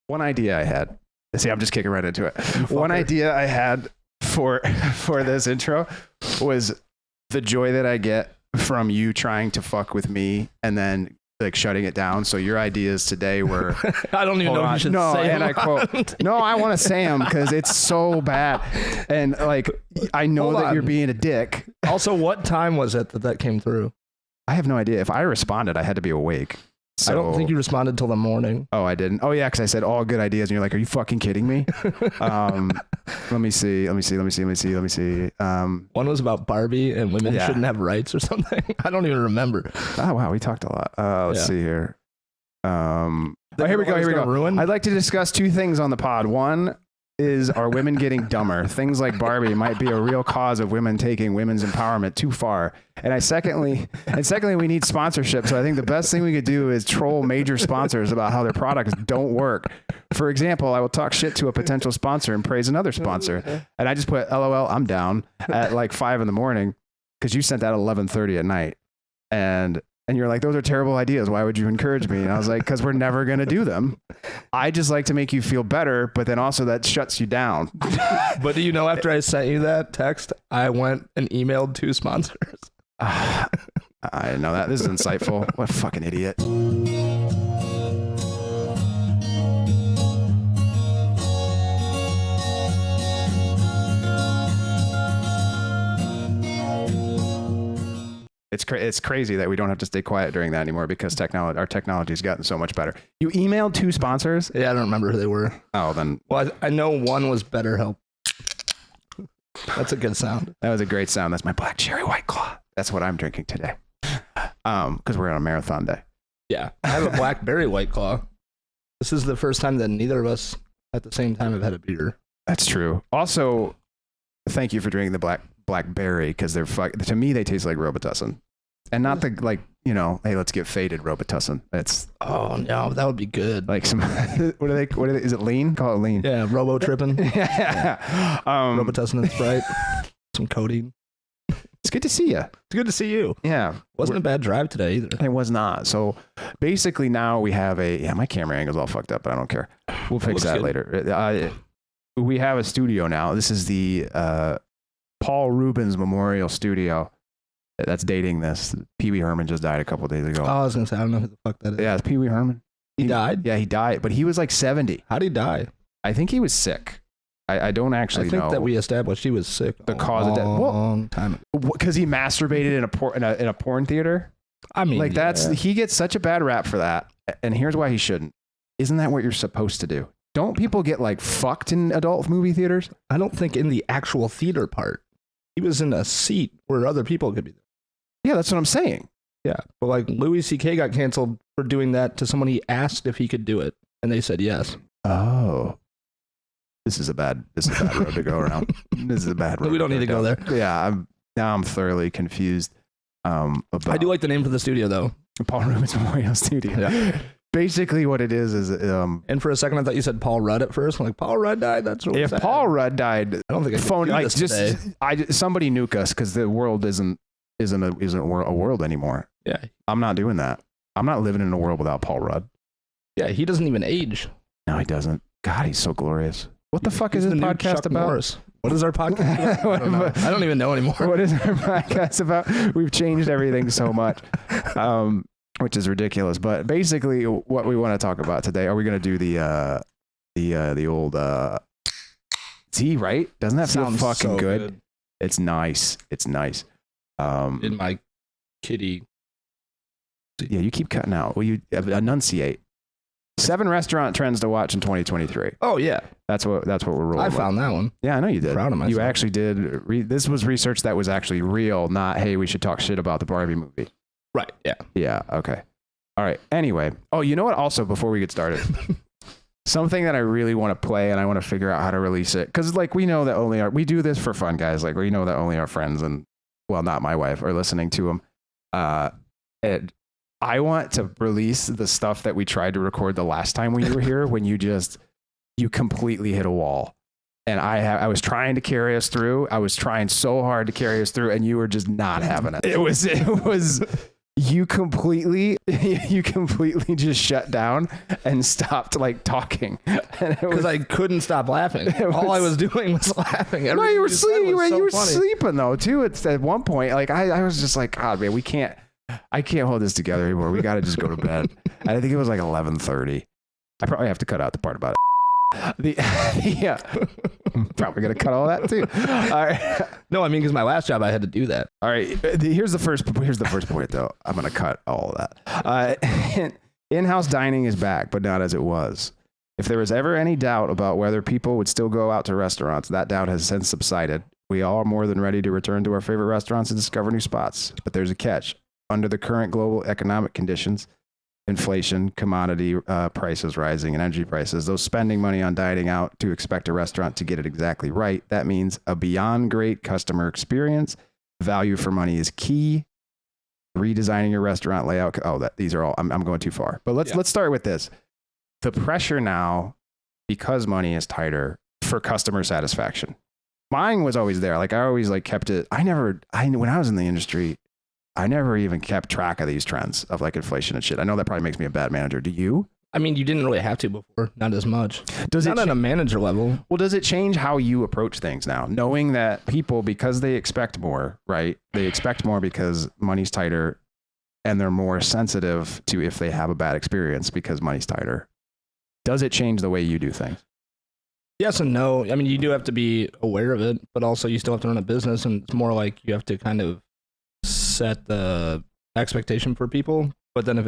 One idea I had. See, I'm just kicking right into it. One idea I had for this intro was the joy that I get from you trying to fuck with me and then like shutting it down. So your ideas today were I don't even know if you should no, say and I quote, no, I want to say them because it's so bad. And like, I know that you're being a dick. Also, what time was it that came through? I have no idea. If I responded, I had to be awake. So, I don't think you responded till the morning. Oh, I didn't. Oh yeah, because I said all good ideas, and you're like, "Are you fucking kidding me?" Let me see. One was about Barbie and women shouldn't have rights or something. I don't even remember. Oh wow, we talked a lot. Let's see here. Oh, here we go. Ruin? I'd like to discuss two things on the pod. One is, are women getting dumber? Things like Barbie might be a real cause of women taking women's empowerment too far. And secondly, we need sponsorship. So I think the best thing we could do is troll major sponsors about how their products don't work. For example, I will talk shit to a potential sponsor and praise another sponsor. And I just put, LOL, I'm down at like 5 a.m. because you sent that at 11:30 at night. And you're like, those are terrible ideas. Why would you encourage me? And I was like, because we're never going to do them. I just like to make you feel better, but then also that shuts you down. But do you know, after I sent you that text, I went and emailed 2 sponsors. I didn't know that. This is insightful. What a fucking idiot. It's crazy that we don't have to stay quiet during that anymore because our technology has gotten so much better. You emailed 2 sponsors? Yeah, I don't remember who they were. Oh, then. Well, I know one was BetterHelp. That's a good sound. That was a great sound. That's my black cherry White Claw. That's what I'm drinking today. Because we're on a marathon day. Yeah, I have a blackberry White Claw. This is the first time that neither of us at the same time have had a beer. That's true. Also, thank you for drinking the blackberry because to me they taste like Robitussin. And not the, like, you know, hey, let's get faded Robitussin. It's no, that would be good. Like some what are they is it lean? Call it lean. Yeah, Robo tripping. Yeah. Robitussin and Sprite. Some codeine. It's good to see you. It's good to see you. Yeah. Wasn't a bad drive today either. It was not. So basically now we have my camera angle's all fucked up, but I don't care. We'll fix that later. We have a studio now. This is the Paul Rubens Memorial Studio. That's dating this. Pee Wee Herman just died a couple of days ago. Oh, I was going to say, I don't know who the fuck that is. Yeah, it's Pee Wee Herman. He died? Yeah, he died, but he was like 70. How'd he die? I think he was sick. I don't actually know. I think that we established he was sick the cause of death. Long time ago. Because he masturbated in a porn theater? I mean, like he gets such a bad rap for that. And here's why he shouldn't. Isn't that what you're supposed to do? Don't people get like fucked in adult movie theaters? I don't think in the actual theater part. He was in a seat where other people could be there. Yeah, that's what I'm saying. Yeah, but like Louis C.K. got canceled for doing that to someone he asked if he could do it, and they said yes. Oh, this is a bad road to go around. This is a bad road. We don't need to go there. Yeah, I'm thoroughly confused. I do like the name for the studio though. Paul Rubens Memorial Studio. Yeah. Basically, what it is and for a second, I thought you said Paul Rudd at first. I'm like, Paul Rudd died. That's really sad. Paul Rudd died, I don't think I could do this today. Somebody nuke us because the world isn't a world anymore. Yeah, I'm not doing that. I'm not living in a world without Paul Rudd. Yeah, he doesn't even age. No, he doesn't. God, he's so glorious. What the fuck is this podcast Chuck about? Norris. What is our podcast about? I don't even know anymore. What is our podcast about? We've changed everything so much, which is ridiculous. But basically, what we want to talk about today, are we going to do the old Z, right? Doesn't that sound fucking so good? It's nice. It's nice. In my kitty. Yeah, you keep cutting out. Will you enunciate? 7 restaurant trends to watch in 2023. Oh yeah, that's what we're rolling. I found that one. Yeah, I know you did. Proud of myself. You actually did. This was research that was actually real, not hey, we should talk shit about the Barbie movie. Right. Yeah. Yeah. Okay. All right. Anyway. Oh, you know what? Also, before we get started, something that I really want to play and I want to figure out how to release it because like we know that we do this for fun, guys. Like we know that only our friends and well, not my wife are listening to them. And I want to release the stuff that we tried to record the last time we were here when you completely hit a wall. And I was trying to carry us through. I was trying so hard to carry us through and you were just not having it. It was you completely just shut down and stopped like talking. Because I couldn't stop laughing. All I was doing was laughing. No, you were sleeping. You were sleeping though too. It's at one point, like I was just like, God, man, I can't hold this together anymore. We got to just go to bed. And I think it was like 11:30. I probably have to cut out the part about it. Yeah, probably gonna cut all that too. All right. No, I mean, because my last job I had to do that. All right. Here's the first point though. I'm gonna cut all of that. In-house dining is back, but not as it was. If there was ever any doubt about whether people would still go out to restaurants, that doubt has since subsided. We all are more than ready to return to our favorite restaurants and discover new spots. But there's a catch. Under the current global economic conditions, inflation, commodity prices rising, and energy prices, those spending money on dining out to expect a restaurant to get it exactly right, that means a beyond great customer experience. Value for money is key. Redesigning your restaurant layout. These are all, I'm going too far. But let's start with this. The pressure now, because money is tighter, for customer satisfaction. Mine was always there. Like I always like kept it. When I was in the industry, I never even kept track of these trends of like inflation and shit. I know that probably makes me a bad manager. Do you? I mean, you didn't really have to before. Not as much. Does it not at a manager level. Well, does it change how you approach things now? Knowing that people, because they expect more, right? They expect more because money's tighter and they're more sensitive to if they have a bad experience because money's tighter. Does it change the way you do things? Yes and no. I mean, you do have to be aware of it, but also you still have to run a business, and it's more like you have to kind of set the expectation for people. But then if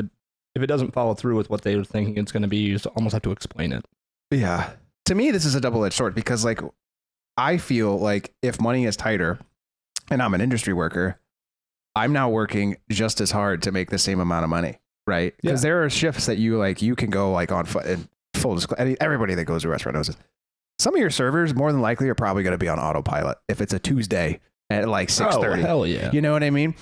it doesn't follow through with what they were thinking it's going to be, you almost have to explain it. Yeah. To me, this is a double-edged sword because like I feel like if money is tighter and I'm an industry worker, I'm now working just as hard to make the same amount of money, right? Because there are shifts that you can go like on foot and full disclosure. Everybody that goes to a restaurant knows this. Some of your servers more than likely are probably going to be on autopilot if it's a Tuesday at like 6:30. Oh, hell yeah. You know what I mean?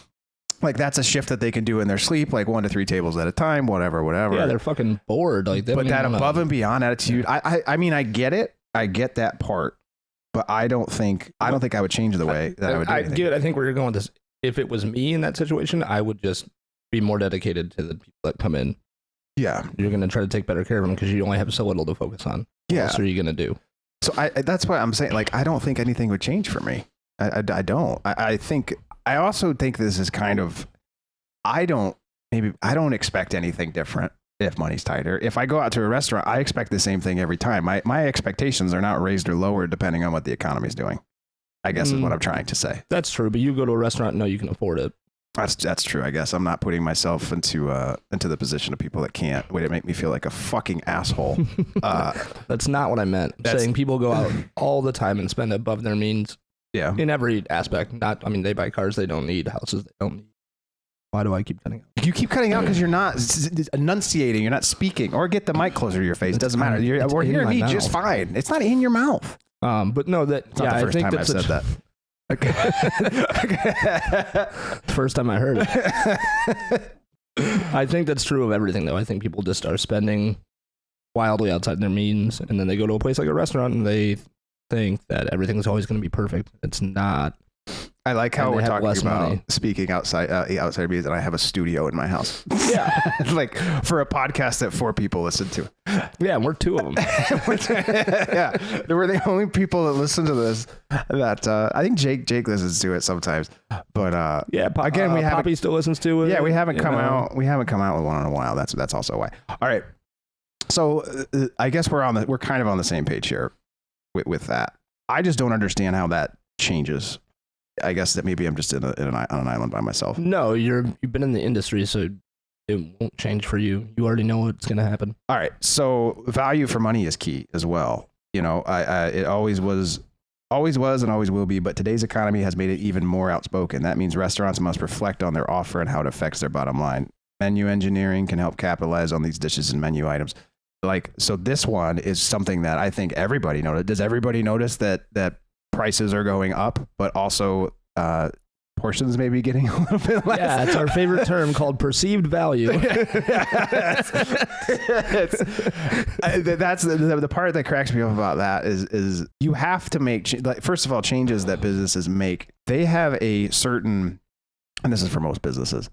Like that's a shift that they can do in their sleep, like 1 to 3 tables at a time, whatever. Yeah, they're fucking bored. Like, but that above and beyond attitude, I mean, I get it. I get that part, but I don't think I would change the way that I would do anything. I think where you're going with this. If it was me in that situation, I would just be more dedicated to the people that come in. Yeah. You're going to try to take better care of them because you only have so little to focus on. Yeah. What else are you going to do? So that's what I'm saying. Like, I don't think anything would change for me. I don't. I also think this is kind of, I don't expect anything different if money's tighter. If I go out to a restaurant, I expect the same thing every time. My expectations are not raised or lowered depending on what the economy is doing, I guess is what I'm trying to say. That's true. But you go to a restaurant and know you can afford it. That's true. I guess I'm not putting myself into the position of people that can't. Would it make me feel like a fucking asshole? That's not what I meant. Saying people go out all the time and spend above their means. Yeah. In every aspect. They buy cars they don't need, houses they don't need. Why do I keep cutting out? You keep cutting out because you're not enunciating. You're not speaking. Or get the mic closer to your face. It doesn't matter. We're hearing me just fine. It's not in your mouth. But no, it's not the first time I've said that. Okay. First time I heard it. I think that's true of everything, though. I think people just are spending wildly outside their means, and then they go to a place like a restaurant and they think that everything's always going to be perfect. It's not. I like how we're talking about money. Speaking outside means that I have a studio in my house. Yeah. Like for a podcast that 4 people listen to. Yeah, we're 2 of them. Yeah. We're the only people that listen to this that I think Jake listens to it sometimes. But yeah, again, Poppy still listens to it. Yeah, we haven't come out with one in a while. That's also why. All right. So I guess we're kind of on the same page here with that. I just don't understand how that changes. I guess that maybe I'm just on an island by myself. No, you've been in the industry, so it won't change for you. You already know what's going to happen. All right. So value for money is key as well. You know, it always was and always will be, but today's economy has made it even more outspoken. That means restaurants must reflect on their offer and how it affects their bottom line. Menu engineering can help capitalize on these dishes and menu items. Like, so this one is something that I think everybody noticed. Does everybody notice that prices are going up, but also portions may be getting a little bit less? Yeah, it's our favorite term called perceived value. That's the part that cracks me up about that is you have to make, first of all, changes that businesses make. They have a certain, and this is for most businesses,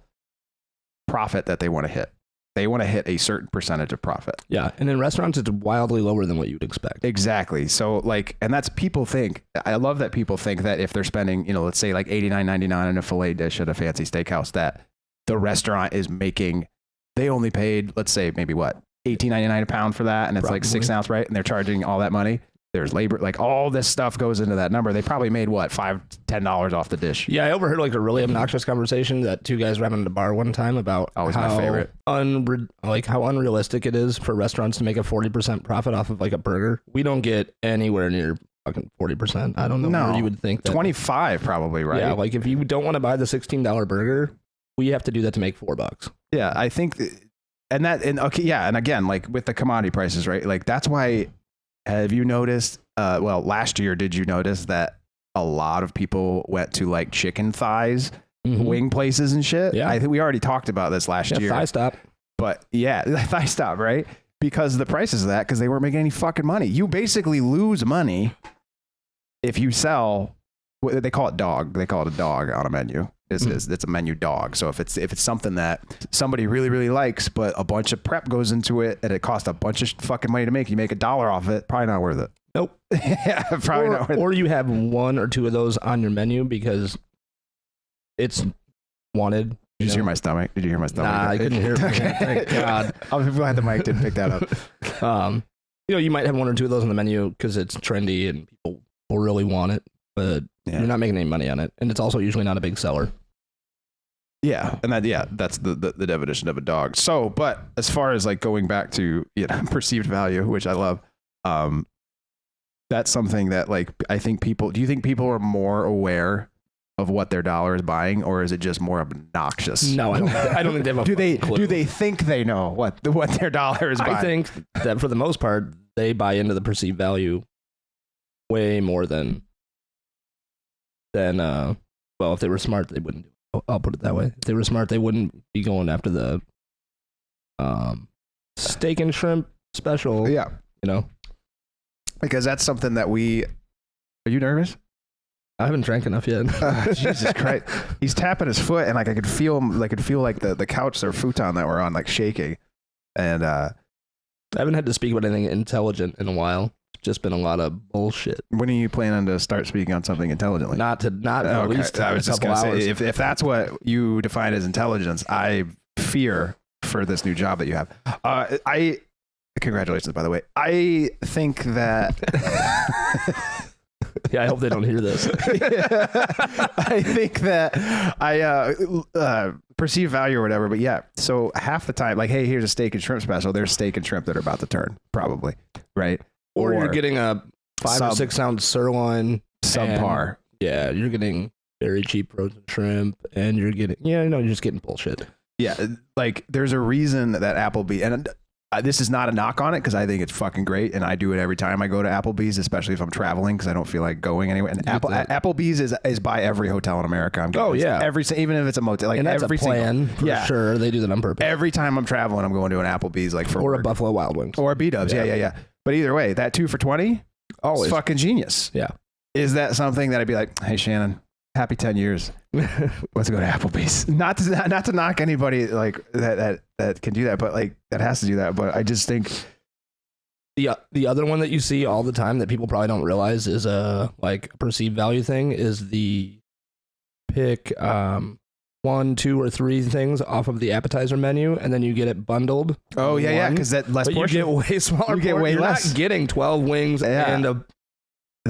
profit that they want to hit. They want to hit a certain percentage of profit. Yeah. And in restaurants, it's wildly lower than what you'd expect. Exactly. So like, and that's people think, I love that people think that if they're spending, you know, let's say like $89.99 on a filet dish at a fancy steakhouse, that the restaurant is making, they only paid, let's say maybe what, $18.99 a pound for that. And it's Probably. like 6 ounce, right? And they're charging all that money. There's labor, like all this stuff goes into that number. They probably made what, $5, $10 off the dish. Yeah, I overheard like a really obnoxious conversation that two guys were having at a bar one time about Always how my favorite. How unrealistic it is for restaurants to make a 40% profit off of like a burger. We don't get anywhere near fucking 40%. I don't know No. where you would think that. 25 probably, right? Yeah, like if you don't want to buy the $16 burger, we have to do that to make $4. Yeah, I think, and okay, yeah, and again, like with the commodity prices, right? Like that's why. Have you noticed? Well, last year, did you notice that a lot of people went to like chicken thighs, wing places and shit? Yeah, I think we already talked about this last year. Thigh stop. But yeah, thigh stop, right? Because of the prices of that, because they weren't making any fucking money. You basically lose money if you sell. They call it dog. They call it a dog on a menu. It's a menu dog. So if it's something that somebody really, really likes, but a bunch of prep goes into it and it costs a bunch of fucking money to make, you make $1 off it, probably not worth it. Nope. Yeah, probably not worth it. Or you have 1 or 2 of those on your menu because it's wanted. Did you hear my stomach? Did you hear my stomach? Nah, I couldn't hear it. Okay. Thank God. I'm glad the mic didn't pick that up. You might have 1 or 2 of those on the menu because it's trendy and people will really want it, but you're not making any money on it, and it's also usually not a big seller. Yeah, and that's the definition of a dog. So, but as far as like going back to perceived value, which I love, that's something that like I think people. Do you think people are more aware of what their dollar is buying, or is it just more obnoxious? No, I don't think they have a clue. Do they think they know what their dollar is buying? I think that for the most part, they buy into the perceived value way more than well, if they were smart, they wouldn't do it. I'll put it that way. If they were smart, they wouldn't be going after the steak and shrimp special. Yeah. Because that's something that are you nervous? I haven't drank enough yet. Jesus Christ. He's tapping his foot and like I could feel like the couch or futon that we're on like shaking. And I haven't had to speak about anything intelligent in a while. It's just been a lot of bullshit. When are you planning to start speaking on something intelligently? Not at least I was just a couple gonna hours. say, if that's what you define as intelligence, I fear for this new job that you have. Congratulations, by the way. I think that Yeah, I hope they don't hear this. I think that I perceive value or whatever, but yeah. So half the time, like, hey, here's a steak and shrimp special. There's steak and shrimp that are about to turn, probably, right? Or you're getting a 5 or 6 ounce sirloin, subpar. Yeah, you're getting very cheap frozen shrimp, and you're getting you're just getting bullshit. Yeah, like there's a reason that Applebee, and this is not a knock on it because I think it's fucking great, and I do it every time I go to Applebee's, especially if I'm traveling because I don't feel like going anywhere. And Applebee's is by every hotel in America. Even if it's a motel, like and that's every a plan for sure. They do that on purpose. Every time I'm traveling, I'm going to an Applebee's, like for or work. a Buffalo Wild Wings or a B-Dubs. Yeah. But either way, that 2 for $20, always fucking genius. Yeah. Is that something that I'd be like, hey Shannon, happy 10 years. Let's go to Applebee's. Not to knock anybody like that can do that, but like that has to do that. But I just think the other one that you see all the time that people probably don't realize is like a perceived value thing is the pick 1, 2, or 3 things off of the appetizer menu, and then you get it bundled. Oh yeah, because that less portion. You get way smaller. You get way You're less. not getting 12 wings and a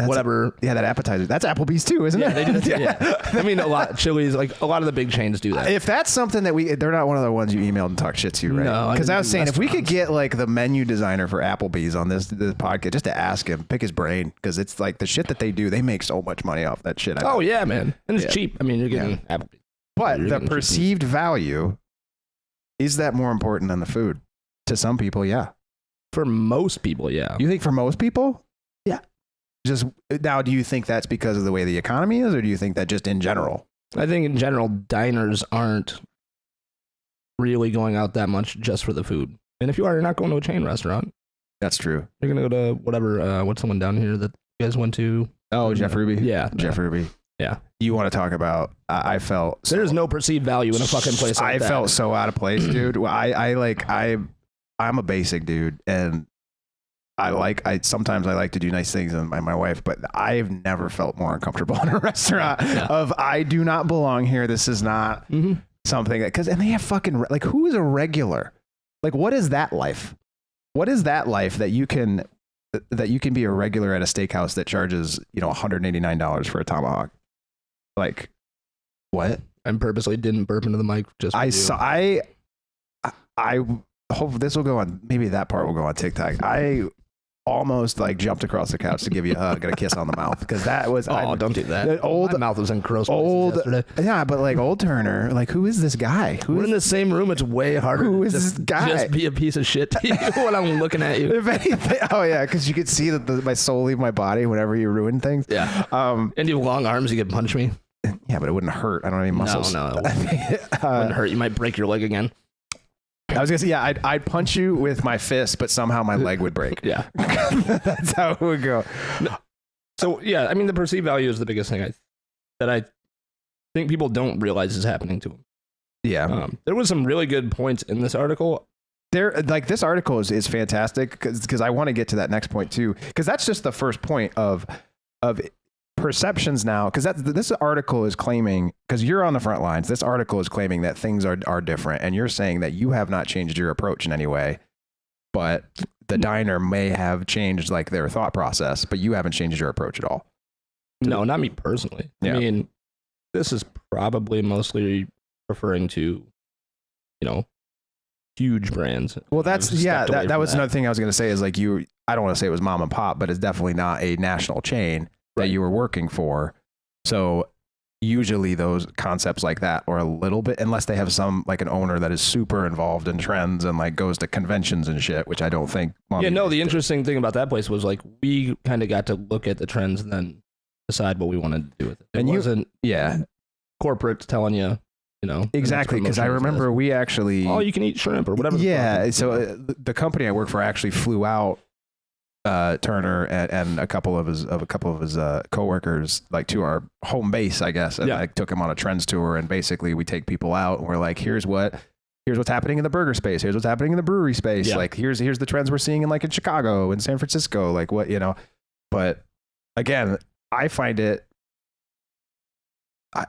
whatever. That appetizer. That's Applebee's too, isn't it? They do that. Yeah. I mean, a lot Chili's, like a lot of the big chains do that. If that's something that they're not one of the ones you emailed and talked shit to, right? No, because I was saying if we could get like the menu designer for Applebee's on this podcast, just to ask him, pick his brain, because it's like the shit that they do, they make so much money off that shit. Oh yeah, man, and it's cheap. I mean, you're getting Applebee's. But the perceived value, is that more important than the food? To some people, yeah. For most people, yeah. You think for most people? Yeah. Just now, do you think that's because of the way the economy is, or do you think that just in general? I think in general, diners aren't really going out that much just for the food. And if you are, you're not going to a chain restaurant. That's true. You're going to go to whatever, what's the one down here that you guys went to? Oh, Jeff Ruby? Yeah. Jeff Ruby. Yeah. You want to talk about? I felt There's no perceived value in a fucking place like that. I felt so out of place, dude. I'm a basic dude, and sometimes I like to do nice things with my wife, but I've never felt more uncomfortable in a restaurant of I do not belong here. This is not something that, and they have fucking, like, who is a regular? Like, what is that life? What is that life that you can be a regular at a steakhouse that charges, $189 for a tomahawk? Like, what? I purposely didn't burp into the mic just for you. I hope this will go on. Maybe that part will go on TikTok. I almost like jumped across the couch to give you a hug and a kiss on the mouth, because that was don't do that. My mouth was in gross yesterday. Yeah, but like old Turner, like, who is this guy? We're in the same room. It's way harder. Who is this guy? Just be a piece of shit to you when I'm looking at you. If anything, because you could see that my soul leave my body whenever you ruin things. Yeah. And you have long arms. You could punch me. Yeah, but it wouldn't hurt. I don't have any muscles. No, it wouldn't hurt. You might break your leg again. I was gonna say, yeah, I'd punch you with my fist, but somehow my leg would break. Yeah. That's how it would go. So yeah, I mean, the perceived value is the biggest thing that I think people don't realize is happening to them. Yeah. There was some really good points in this article. This article is fantastic because I want to get to that next point too, because that's just the first point of perceptions now, because this article is claiming, because you're on the front lines, this article is claiming that things are different, and you're saying that you have not changed your approach in any way, but the diner may have changed like their thought process, but you haven't changed your approach at all. No, not me personally. Yeah. I mean, this is probably mostly referring to, huge brands. Well, that was another thing I was going to say is, like, I don't want to say it was mom and pop, but it's definitely not a national chain that you were working for. So usually those concepts like that are a little bit, unless they have some, like, an owner that is super involved in trends and like goes to conventions and shit, which I don't think. The interesting thing about that place was, like, we kind of got to look at the trends and then decide what we wanted to do with it. It wasn't corporate telling you, exactly, because I remember we actually, you can eat shrimp or whatever. Yeah. So the company I work for actually flew out Turner and a couple of his coworkers, like, to our home base, I guess, and like took him on a trends tour. And basically we take people out and we're like, here's what's happening in the burger space, here's what's happening in the brewery space, like here's the trends we're seeing in Chicago and San Francisco, like what, but again, I find it,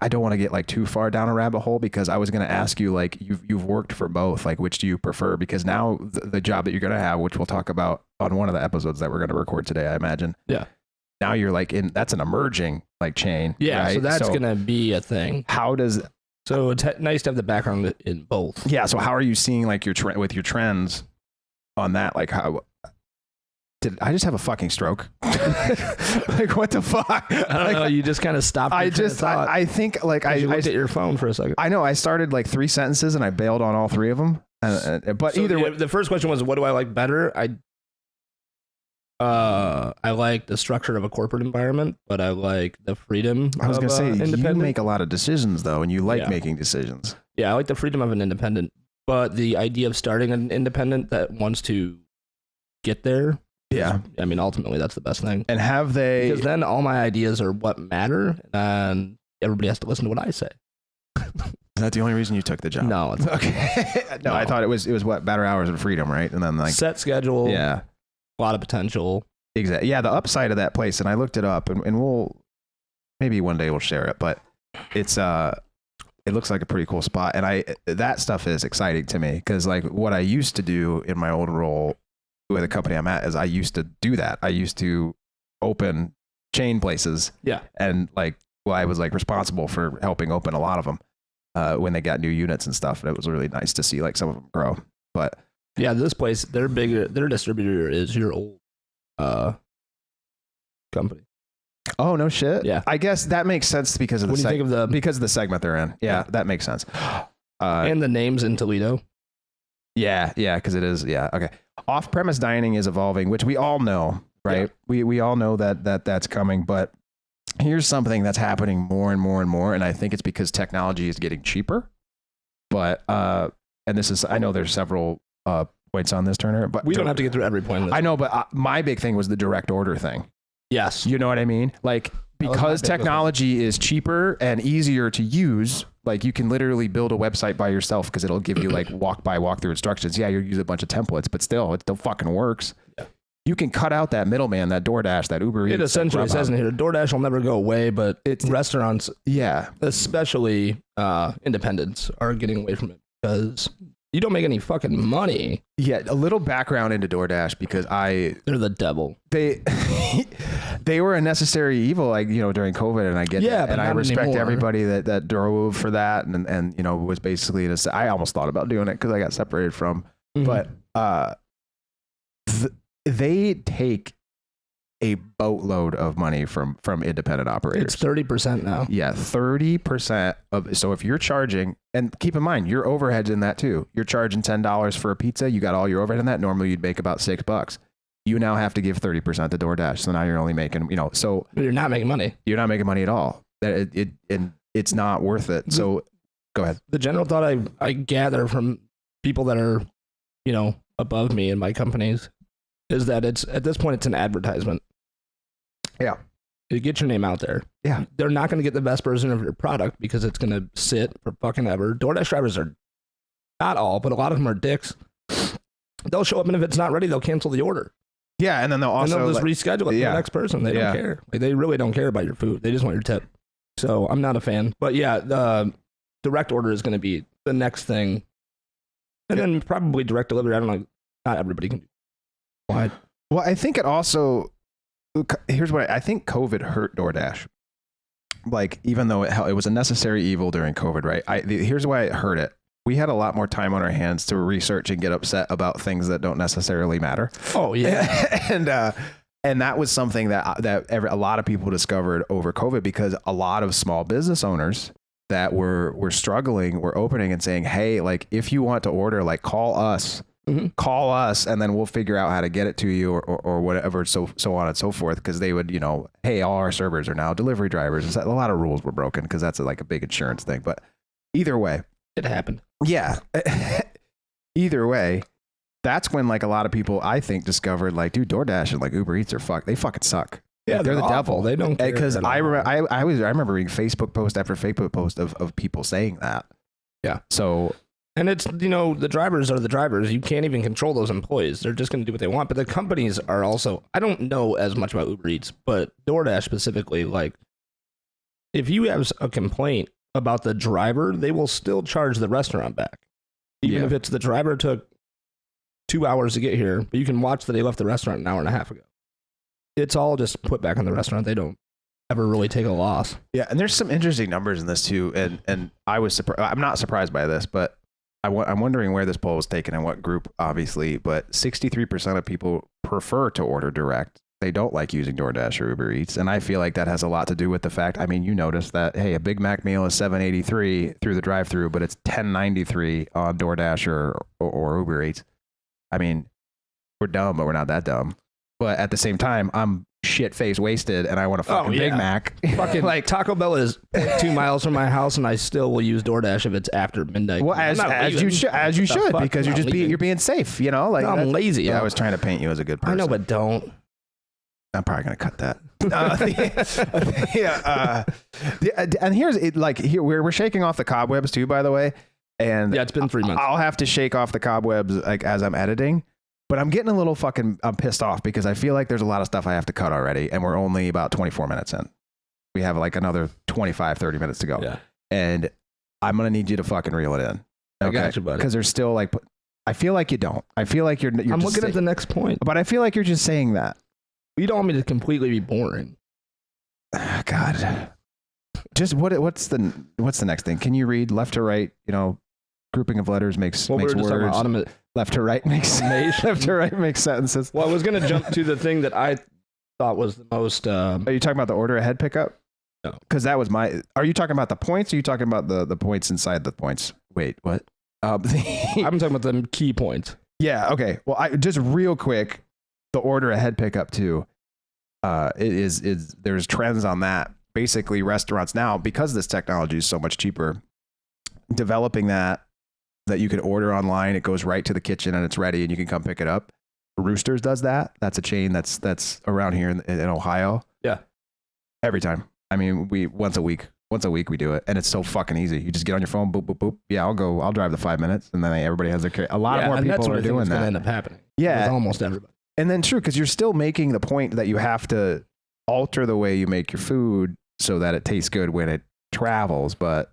I don't want to get like too far down a rabbit hole, because I was going to ask you, like, you've worked for both, like, which do you prefer? Because now the job that you're going to have, which we'll talk about on one of the episodes that we're going to record today, I imagine. Yeah. Now you're like that's an emerging, like, chain. Yeah. Right? So that's going to be a thing. So it's nice to have the background in both. Yeah. So how are you seeing, like, with your trends on that? Like, how did I just have a fucking stroke? Like, what the fuck? I don't know. You just kind of stopped. I think, like, I looked at your phone for a second. I know. I started like 3 sentences and I bailed on all 3 of them. But so either way, the first question was, what do I like better? I like the structure of a corporate environment, but I like the freedom. I was going to say, independent. You make a lot of decisions though, and you like making decisions. Yeah, I like the freedom of an independent, but the idea of starting an independent that wants to get there. Yeah. I mean, ultimately, that's the best thing. And have they... Because then all my ideas are what matter, and everybody has to listen to what I say. Is that the only reason you took the job? No. It's okay. No, I thought it was what, better hours and freedom, right? And then, like... Set schedule. Yeah. A lot of potential. Exactly. Yeah, the upside of that place, and I looked it up, and we'll... Maybe one day we'll share it, but it's... It looks like a pretty cool spot, and that stuff is exciting to me, because, like, what I used to do in my old role with the company I'm at is I used to do that. I used to open chain places. Yeah. And I was like responsible for helping open a lot of them when they got new units and stuff. And it was really nice to see like some of them grow. But yeah, this place, their distributor is your old company. Oh, no shit. Yeah. I guess that makes sense because of because of the segment they're in. Yeah, that makes sense. And the name's in Toledo. Yeah, because it is. Yeah, okay. Off-premise dining is evolving, which we all know, right? Yeah. We all know that's coming, but here's something that's happening more and more and more, and I think it's because technology is getting cheaper. But and this is, I know there's several points on this, Turner, but we don't have to get through every point. I know, but my big thing was the direct order thing. Yes. You know what I mean? Like, because technology is cheaper and easier to use, like you can literally build a website by yourself because it'll give you like walkthrough instructions. Yeah, you use a bunch of templates, but still, it still fucking works. Yeah. You can cut out that middleman, that DoorDash, that Uber Eats. It essentially says in here, DoorDash will never go away, but restaurants, yeah, especially independents, are getting away from it because you don't make any fucking money. Yeah, a little background into DoorDash because they're the devil. They were a necessary evil, like, you know, during COVID, and I get that. And I respect anymore. everybody that drove for that, and you know, was basically I almost thought about doing it because I got separated from, but they take a boatload of money from independent operators. It's 30% now. Yeah, 30% of. So if you're charging, and keep in mind your overhead's in that too. You're charging $10 for a pizza. You got all your overhead in that. Normally you'd make about $6. You now have to give 30% to DoorDash. So now you're only making, you know, so you're not making money. You're not making money at all. And it's not worth it. So go ahead. The general thought I gather from people that are, you know, above me in my companies is that at this point it's an advertisement. Yeah. You get your name out there. Yeah. They're not going to get the best version of your product because it's going to sit for fucking ever. DoorDash drivers are, not all, but a lot of them are dicks. They'll show up, and if it's not ready, they'll cancel the order. Yeah, and then they'll also just reschedule it for the next person. They don't care. Like, they really don't care about your food. They just want your tip. So I'm not a fan. But yeah, the direct order is going to be the next thing. And then probably direct delivery. I don't know. Not everybody can do. Why? Well, I think it also, here's what I think COVID hurt DoorDash. Like, even though it was a necessary evil during COVID, right? Here's why it hurt it. We had a lot more time on our hands to research and get upset about things that don't necessarily matter. Oh yeah. and that was something that a lot of people discovered over COVID, because a lot of small business owners that were struggling were opening and saying, hey, like, if you want to order, like, call us. Call us, and then we'll figure out how to get it to you, or whatever, so on and so forth. Because they would, you know, hey, all our servers are now delivery drivers. A lot of rules were broken because that's like a big insurance thing. But either way, it happened. Yeah. Either way, that's when, like, a lot of people, I think, discovered, like, dude, DoorDash and like Uber Eats they fucking suck. Yeah, they're the awful. devil. They don't care. Because I remember reading Facebook post after Facebook post of people saying that. Yeah. So. And it's, you know, the drivers are the drivers. You can't even control those employees. They're just going to do what they want. But the companies are also, I don't know as much about Uber Eats, but DoorDash specifically, like, if you have a complaint about the driver, they will still charge the restaurant back. Even if it's the driver took 2 hours to get here, but you can watch that they left the restaurant an hour and a half ago. It's all just put back in the restaurant. They don't ever really take a loss. Yeah, and there's some interesting numbers in this too. And I was surprised. I'm not surprised by this, but I'm wondering where this poll was taken and what group, obviously, but 63% of people prefer to order direct. They don't like using DoorDash or Uber Eats. And I feel like that has a lot to do with the fact, I mean, you notice that, hey, a Big Mac meal is $7.83 through the drive-thru, but it's $10.93 on DoorDash or Uber Eats. I mean, we're dumb, but we're not that dumb. But at the same time, I'm shit-faced wasted, and I want a fucking Big Mac. Fucking like Taco Bell is 2 miles from my house, and I still will use DoorDash if it's after midnight. Well, as you should, because you're being safe, you know. Like, no, I'm lazy. Yeah, I was trying to paint you as a good person. I know, but don't. I'm probably gonna cut that. And here's it. Like, here we're shaking off the cobwebs too, by the way. And yeah, it's been 3 months. I'll have to shake off the cobwebs like as I'm editing. But I'm getting a little I'm pissed off because I feel like there's a lot of stuff I have to cut already, and we're only about 24 minutes in. We have like another 25, 30 minutes to go. Yeah. And I'm going to need you to fucking reel it in. Okay? I got you, buddy. Because there's still like, I feel like you don't. I feel like you're I'm looking at the next point. But I feel like you're just saying that. You don't want me to completely be boring. God. Just what's the next thing? Can you read left to right, you know, grouping of letters makes words. Left to right makes sentences. Well, I was going to jump to the thing that I thought was the most. Are you talking about the order ahead pickup? No, because that was my. Are you talking about the points? Or are you talking about the points inside the points? Wait, what? I'm talking about the key points. Yeah. Okay. Well, I just real quick, the order ahead pickup too. There's trends on that. Basically, restaurants now, because this technology is so much cheaper, developing that you can order online. It goes right to the kitchen and it's ready, and you can come pick it up. Roosters does that. That's a chain that's around here in Ohio. Yeah. Every time. I mean, once a week we do it, and it's so fucking easy. You just get on your phone, boop, boop, boop. Yeah, I'll drive the 5 minutes, and then everybody has their. A lot more people are doing that. Gonna end up happening. Yeah, with almost everybody. And then true, because you're still making the point that you have to alter the way you make your food so that it tastes good when it travels. But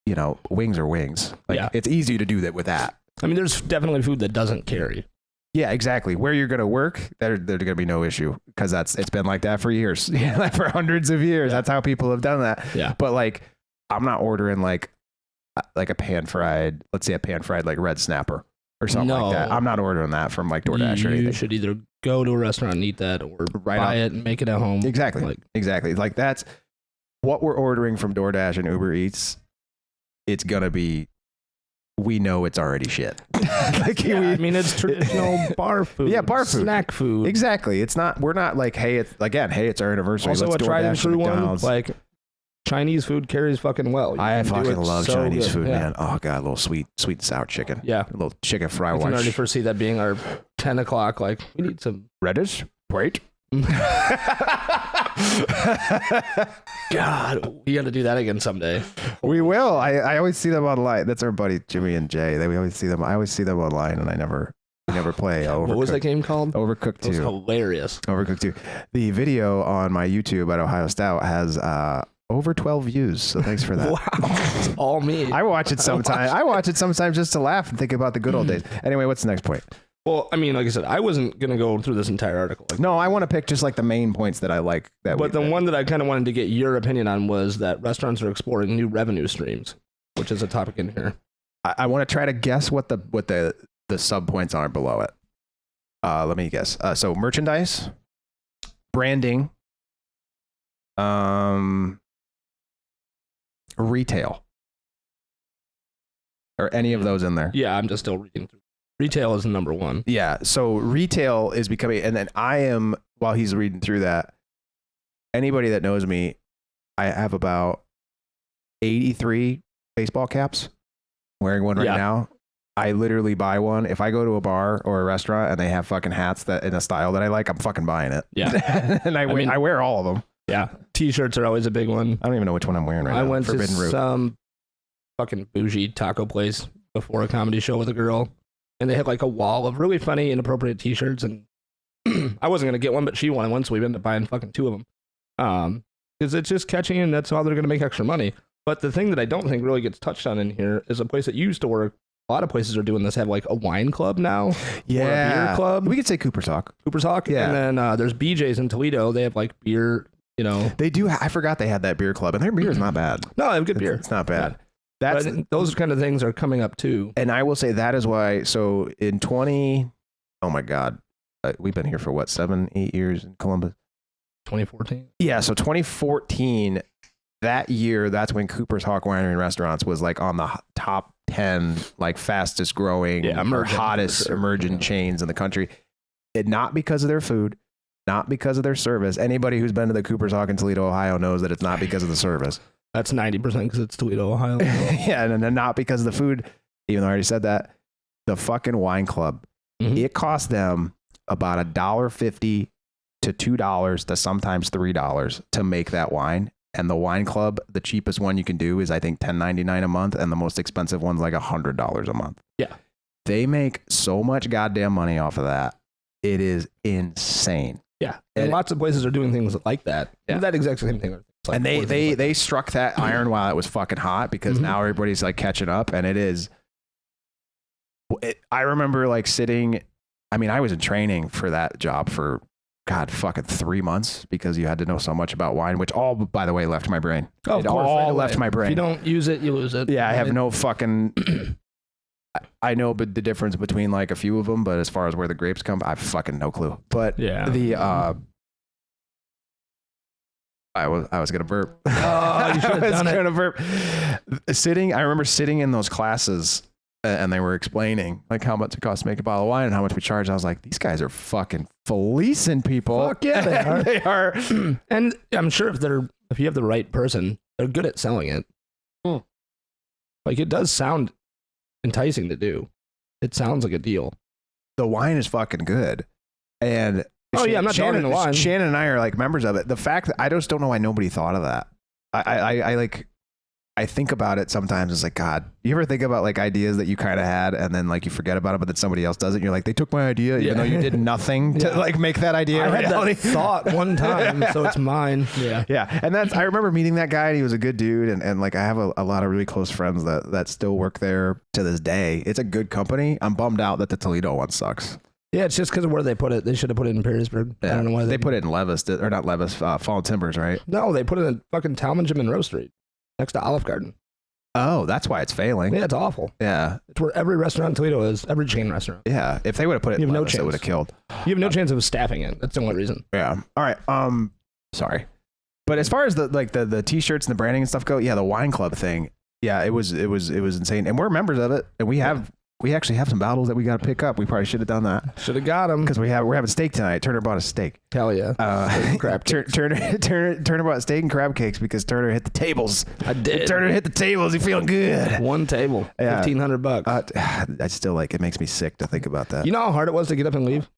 you know, wings are wings. Like it's easy to do that with that. I mean, there's definitely food that doesn't carry. Yeah, exactly. Where you're going to work, there's going to be no issue because it's been like that for years, for hundreds of years. That's how people have done that. Yeah. But like, I'm not ordering like a pan fried, let's say a pan fried like red snapper or something like that. I'm not ordering that from like DoorDash or anything. You should either go to a restaurant and eat that, or buy it and make it at home. Exactly. Exactly. Like that's what we're ordering from DoorDash and Uber Eats. It's going to be. We know it's already shit. Like, I mean, it's traditional bar food. Yeah, bar food. Snack food. Exactly. It's not, we're not like, hey, it's our anniversary. Also, let's a tried and DoorDash true one, McDonald's. like Chinese food carries fucking well. I fucking love so Chinese good. food, man. Oh, God, a little sweet and sour chicken. Yeah. A little chicken fry. I can already foresee that being our 10 o'clock. Like, we need some reddish. Wait. God, we got to do that again someday. We will. I always see them online. That's our buddy Jimmy and Jay. We always see them. I always see them online, and we never play. Overcooked. What was that game called? Overcooked 2. It was hilarious. Overcooked 2. The video on my YouTube at Ohio Stout has over 12 views. So thanks for that. Wow, it's all me. I watch it sometimes. I watch it sometimes just to laugh and think about the good old days. Anyway, what's the next point? Well, I mean, like I said, I wasn't going to go through this entire article. No, I want to pick just like the main points that I like. But the one that I kind of wanted to get your opinion on was that restaurants are exploring new revenue streams, which is a topic in here. I want to try to guess what the sub points are below it. Let me guess. So merchandise, branding, retail, or any of those in there. Yeah, I'm just still reading through. Retail is number one. Yeah. So retail is becoming, and then I am, while he's reading through that, anybody that knows me, I have about 83 baseball caps. I'm wearing one right now. I literally buy one. If I go to a bar or a restaurant and they have fucking hats that in a style that I like, I'm fucking buying it. Yeah. And I wear all of them. Yeah. T-shirts are always a big one. I don't even know which one I'm wearing right now. I went to some fucking bougie taco place before a comedy show with a girl. And they had like a wall of really funny, inappropriate T-shirts, and I wasn't gonna get one, but she wanted one, so we ended up buying fucking 2 of them. Because it's just catchy, and that's how they're gonna make extra money. But the thing that I don't think really gets touched on in here is a place that used to work. A lot of places are doing this. Have like a wine club now, yeah, or a beer club. We could say Cooper's Hawk. Yeah. And then there's BJ's in Toledo. They have like beer. You know, they do. I forgot they had that beer club, and their beer is not bad. No, they have good beer. It's not bad. Those kind of things are coming up too. And I will say that is why. So in oh my God, we've been here for what, 7-8 years in Columbus. 2014. Yeah, so 2014. That year, that's when Cooper's Hawk Winery and Restaurants was like on the top 10 like fastest growing or hottest emerging chains in the country. And not because of their food, not because of their service. Anybody who's been to the Cooper's Hawk in Toledo, Ohio knows that it's not because of the service. That's 90% because it's Toledo, Ohio. Yeah, and then not because of the food, even though I already said that. The fucking wine club, it cost them about $1.50 to $2 to sometimes $3 to make that wine. And the wine club, the cheapest one you can do is I think $10.99 a month, and the most expensive one's like $100 a month. Yeah, they make so much goddamn money off of that. It is insane. Yeah, and lots of places are doing things like that. Yeah, that exact same thing. Like, and they struck that iron while it was fucking hot, because now everybody's like catching up, and it is. I remember like sitting. I mean, I was in training for that job for fucking 3 months because you had to know so much about wine, which all, by the way, left my brain. Oh, it all left my brain. If you don't use it, you lose it. Yeah, I have no fucking. I know the difference between like a few of them, but as far as where the grapes come, I have fucking no clue. But I was gonna burp. Oh, you should have done it. I was gonna burp. I remember sitting in those classes, and they were explaining like how much it costs to make a bottle of wine and how much we charge. I was like, these guys are fucking fleecing people. Fuck yeah, they are. They are. And I'm sure if you have the right person, they're good at selling it. Like, it does sound enticing to do. It sounds like a deal. The wine is fucking good, and Oh yeah, I'm not drawing the line. Shannon and I are like members of it. The fact that I just don't know why nobody thought of that. I think about it sometimes. It's like, God, you ever think about like ideas that you kind of had and then like you forget about it, but then somebody else does it. And you're like, they took my idea, even though you did nothing to like make that idea a reality. I had that thought one time, so it's mine. Yeah. Yeah. And I remember meeting that guy and he was a good dude. And like, I have a lot of really close friends that still work there to this day. It's a good company. I'm bummed out that the Toledo one sucks. Yeah, it's just because of where they put it. They should have put it in Perrysburg. Yeah. I don't know why they put it in Levis, or not Levis, Fallen Timbers, right? No, they put it in fucking Talmadge and Monroe Street, next to Olive Garden. Oh, that's why it's failing. Yeah, it's awful. Yeah. It's where every restaurant in Toledo is, every chain restaurant. Yeah. If they would have put it in Levis, it would have killed. You have no chance of staffing it. That's the only reason. Yeah. All right. Sorry. But as far as the t-shirts and the branding and stuff go, yeah, the wine club thing, yeah, it was insane. And we're members of it. And we actually have some bottles that we got to pick up. We probably should have done that. Should have got them. Because we're having steak tonight. Turner bought a steak. Hell yeah. Crab Turner bought steak and crab cakes because Turner hit the tables. I did. Turner hit the tables. He feeling good. One table. Yeah. $1,500. I still like, it makes me sick to think about that. You know how hard it was to get up and leave?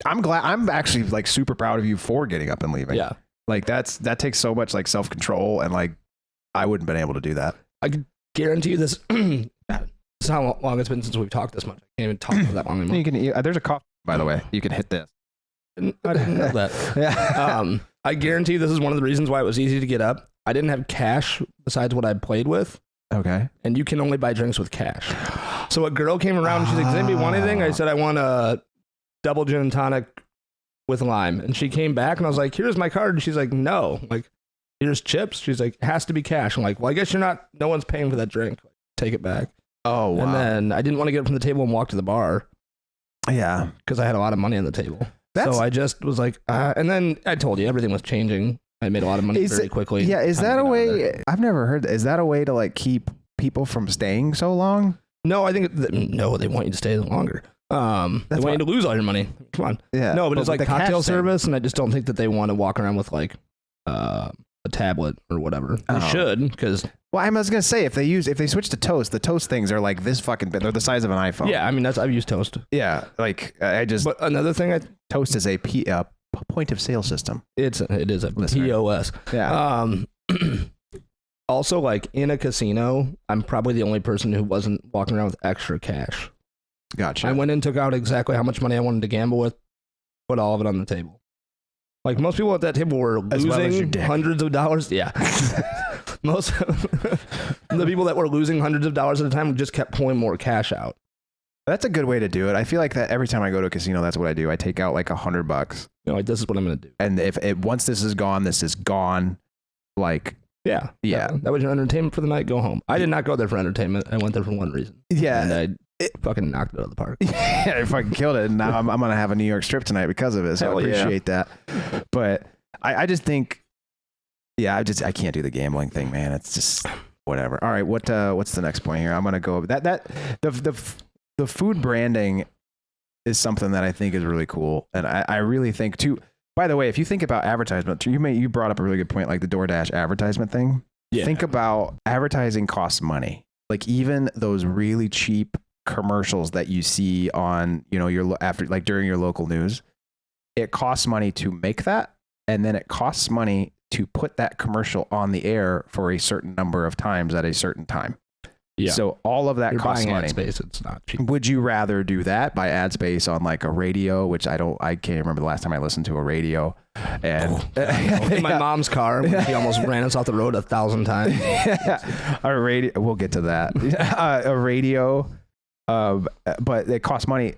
I'm glad. I'm actually like super proud of you for getting up and leaving. Yeah. Like that takes so much like self-control, and like I wouldn't been able to do that. I could guarantee you this. This is how long it's been since we've talked this much. I can't even talk for that long anymore. You can. There's a coffee, by the way. You can hit this. I didn't know that. Yeah. I guarantee you this is one of the reasons why it was easy to get up. I didn't have cash besides what I played with. Okay. And you can only buy drinks with cash. So a girl came around and she's like, does anybody want anything? I said, I want a double gin and tonic with lime. And she came back and I was like, here's my card. And she's like, no. I'm like, here's chips. She's like, it has to be cash. I'm like, well, I guess no one's paying for that drink. Take it back. Oh, wow. And then I didn't want to get up from the table and walk to the bar. Yeah. Because I had a lot of money on the table. So I just was like, and then I told you everything was changing. I made a lot of money very quickly. Yeah. Is that a way? I've never heard that. Is that a way to like keep people from staying so long? No, I think, no, they want you to stay longer. They want you to lose all your money. Come on. Yeah. No, but it's like cocktail service. And I just don't think that they want to walk around with like a tablet or whatever. They should, because. Well, I was gonna say if they switch to Toast, the Toast things are like this fucking big. They're the size of an iPhone. Yeah, I mean I've used Toast. Yeah, like But another thing, Toast is a point of sale system. It is a POS. Yeah. Also, like in a casino, I'm probably the only person who wasn't walking around with extra cash. Gotcha. I went in, took out exactly how much money I wanted to gamble with, put all of it on the table. Like most people at that table were losing hundreds of dollars. Yeah. Most the people that were losing hundreds of dollars at a time just kept pulling more cash out. That's a good way to do it. I feel like that every time I go to a casino, that's what I do. I take out like $100. Like this is what I'm going to do. And if once this is gone, this is gone. Like, yeah. That was your entertainment for the night. Go home. I did not go there for entertainment. I went there for one reason. Yeah. And I fucking knocked it out of the park. Yeah, I fucking killed it. And now I'm going to have a New York strip tonight because of it. So I appreciate that. But I just think, I can't do the gambling thing, man. It's just whatever. All right. What's the next point here? I'm going to go over that. The food branding is something that I think is really cool. And I really think too, by the way, if you think about advertisement, you brought up a really good point, like the DoorDash advertisement thing. Yeah. Think about advertising costs money. Like even those really cheap commercials that you see on, during your local news, it costs money to make that. And then it costs money to put that commercial on the air for a certain number of times at a certain time. Yeah. So all of that costs money. Ad space, it's not cheap. Would you rather do that by ad space on like a radio, which I can't remember the last time I listened to a radio. And in my mom's car, when she almost ran us off the road 1,000 times. A radio, we'll get to that. A radio, but it costs money.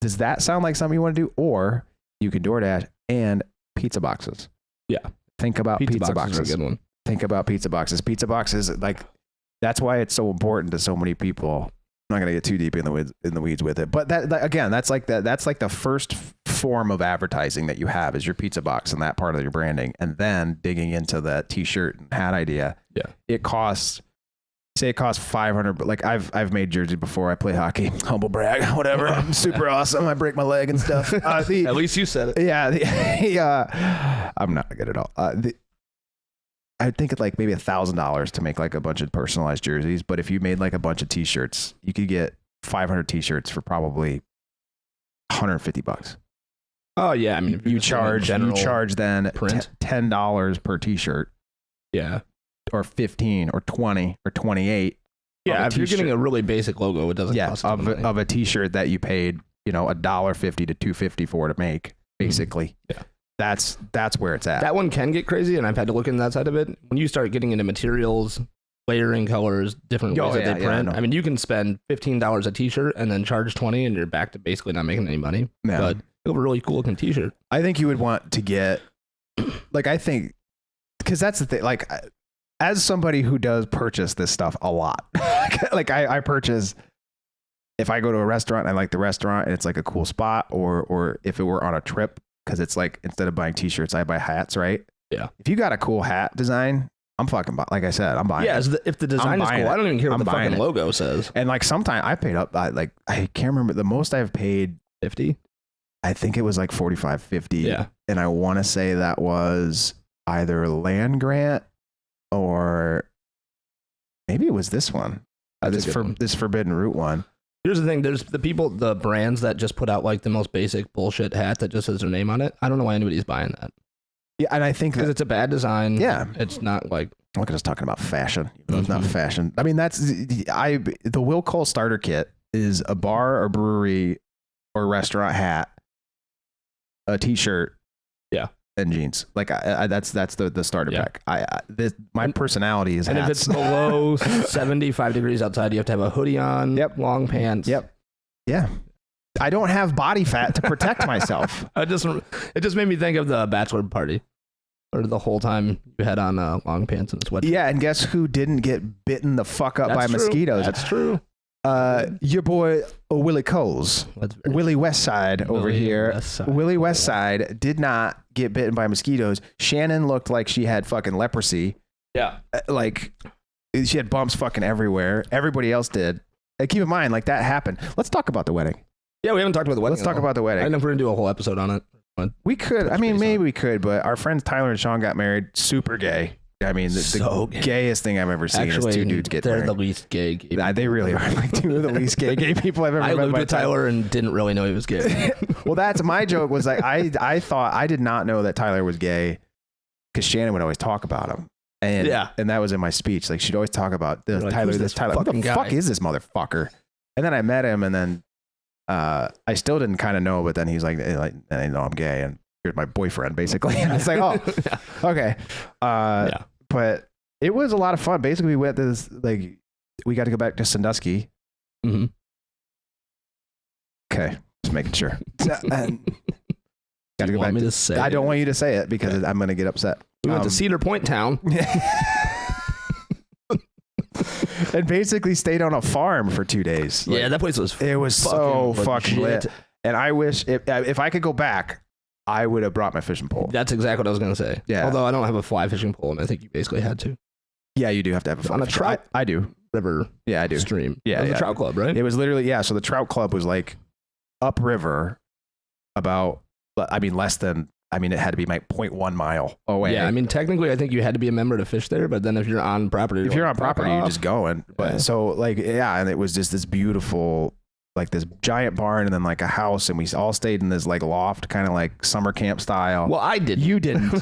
Does that sound like something you want to do? Or you could DoorDash and pizza boxes. Yeah. Think about pizza boxes. Are a good one. Think about pizza boxes. Pizza boxes, like, that's why it's so important to so many people. I'm not going to get too deep in the weeds with it, but that again, that's like the first form of advertising that you have is your pizza box and that part of your branding, and then digging into the t-shirt and hat idea. Yeah, it costs 500, but like I've made jerseys before. I play hockey, humble brag, whatever. I'm super awesome. I break my leg and stuff. At least you said it. Yeah, I'm not good at all. I think it's like maybe $1,000 to make like a bunch of personalized jerseys. But if you made like a bunch of t-shirts, you could get 500 t-shirts for probably $150. Oh yeah, I mean, if you charge then print. $10 per t-shirt. Yeah. Or 15 or 20 or 28. Yeah, if you're getting a really basic logo, it doesn't cost of a t-shirt that you paid, $1.50 to $2.50 for to make, basically. Yeah. That's where it's at. That one can get crazy, and I've had to look into that side of it. When you start getting into materials, layering colors, different ways that they print. I mean, you can spend $15 a t-shirt and then charge $20 and you're back to basically not making any money. Yeah. But you have a really cool looking t-shirt. I think you would want to get, because that's the thing, as somebody who does purchase this stuff a lot, I purchase, if I go to a restaurant, I like the restaurant and it's like a cool spot, or if it were on a trip, because it's like, instead of buying t-shirts, I buy hats, right? Yeah. If you got a cool hat design, I'm fucking, like I said, I'm buying it. Yeah, if the design is cool, I don't even care what the fucking logo says. And sometimes I paid up, I can't remember, the most I've paid, 50? I think it was like 45, 50. Yeah. And I want to say that was either land grant or maybe it was this one. This Forbidden Root one. Here's the thing. There's the brands that just put out like the most basic bullshit hat that just has their name on it. I don't know why anybody's buying that. Yeah, and I think because it's a bad design. Yeah. It's not like... Look at us talking about fashion. Even though it's not fashion. I mean, the Will Cole starter kit is a bar or brewery or restaurant hat, a t-shirt, and jeans. That's the starter pack. My personality is hats. And if it's below 75 degrees outside, you have to have a hoodie on. Yep. Long pants. Yep. Yeah. I don't have body fat to protect myself. It just made me think of the bachelor party, or the whole time you had on long pants and a sweatshirt. Yeah, and guess who didn't get bitten the fuck up by mosquitoes? That's true. Your boy Willie Coles, Willie Westside over here. Willie Westside did not get bitten by mosquitoes. Shannon looked like she had fucking leprosy. Yeah, she had bumps fucking everywhere. Everybody else did. And keep in mind, that happened. Let's talk about the wedding. Yeah, we haven't talked about the wedding. Let's talk about the wedding. I don't know if we're gonna do a whole episode on it. We could. I mean, maybe we could. But our friends Tyler and Sean got married. Super gay. I mean, the gayest thing I've ever seen is two dudes get married. They're the least gay. They really are two of the least gay people I've ever met. I lived with Tyler and didn't really know he was gay. Well, that's my joke. Was I thought I did not know that Tyler was gay because Shannon would always talk about him. And that was in my speech. She'd always talk about Tyler. This Tyler. What the fuck is this motherfucker? And then I met him, and then I still didn't kind of know. But then he's like, then I know I'm gay, and here's my boyfriend, basically. And it's like, oh, okay. But it was a lot of fun. Basically, we went to this, we got to go back to Sandusky. Mm-hmm. Okay, just making sure. Got to go back. I don't want you to say it because I'm going to get upset. We went to Cedar Point Town. And basically stayed on a farm for 2 days. That place was so fucking lit. And I wish if I could go back, I would have brought my fishing pole. That's exactly what I was going to say. Yeah. Although I don't have a fly fishing pole, and I think you basically had to. Yeah, you do have to have a fly. On a trout I do. River. Yeah, I do. Stream. Yeah. It was a trout club, right? It was literally, so the trout club was upriver about, less than, it had to be 0.1 mile away. Yeah, technically, I think you had to be a member to fish there, but then if you're on property, you're just going. But and it was just this beautiful, this giant barn and then a house, and we all stayed in this loft, kind of summer camp style. Well, I did. You didn't.